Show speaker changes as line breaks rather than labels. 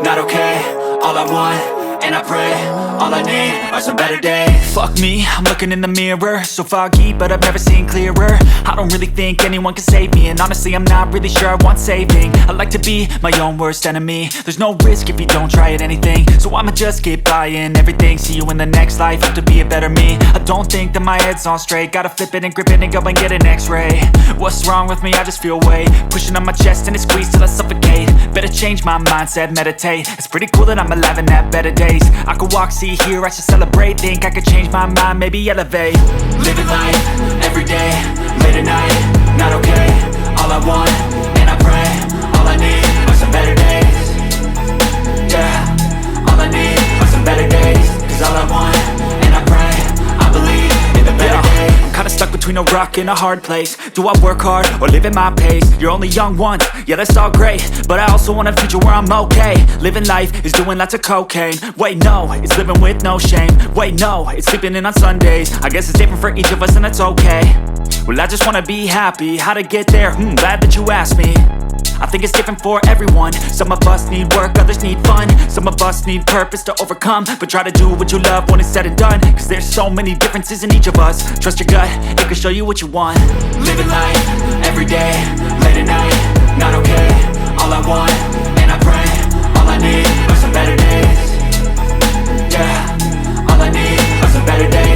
not okay. All I want, and I pray, all I need are some better days. Fuck me, I'm looking in the mirror, so foggy, but I've never seen clearer. I don't really think anyone can save me, and honestly I'm not really sure I want saving. I like to be my own worst enemy. There's no risk if you don't try at anything, so I'ma just keep buying everything. See you in the next life, hope to be a better me. I don't think that my head's on straight, gotta flip it and grip it and go and get an x-ray. What's wrong with me? I just feel weight pushing on my chest and it squeezes till I suffocate. Better change my mindset, meditate. It's pretty cool that I'm alive and have better days. I could walk, see, hear, I should celebrate. Think I could change my mind, maybe elevate. Living life, everyday, late at night, not okay. All I want, and I pray, all I need are some better days. Yeah, all I need are some better days. Cause all I want, and I pray, I believe in the better days. I'm kinda stuck between a rock and a hard place. Do I work hard or live at my pace? You're only young once, yeah that's all great, but I also want a future where I'm okay. Living life is doing lots of cocaine. Wait no, it's living with no shame. Wait no, it's sleeping in on Sundays. I guess it's different for each of us and that's okay. Well I just wanna be happy, how to get there? Glad that you asked me. I think it's different for everyone. Some of us need work, others need fun. Some of us need purpose to overcome. But try to do what you love when it's said and done. Cause there's so many differences in each of us. Trust your gut, it can show you what you want. Living life, everyday, late at night, not okay. All I want, and I pray, all I need are some better days. Yeah, all I need are some better days.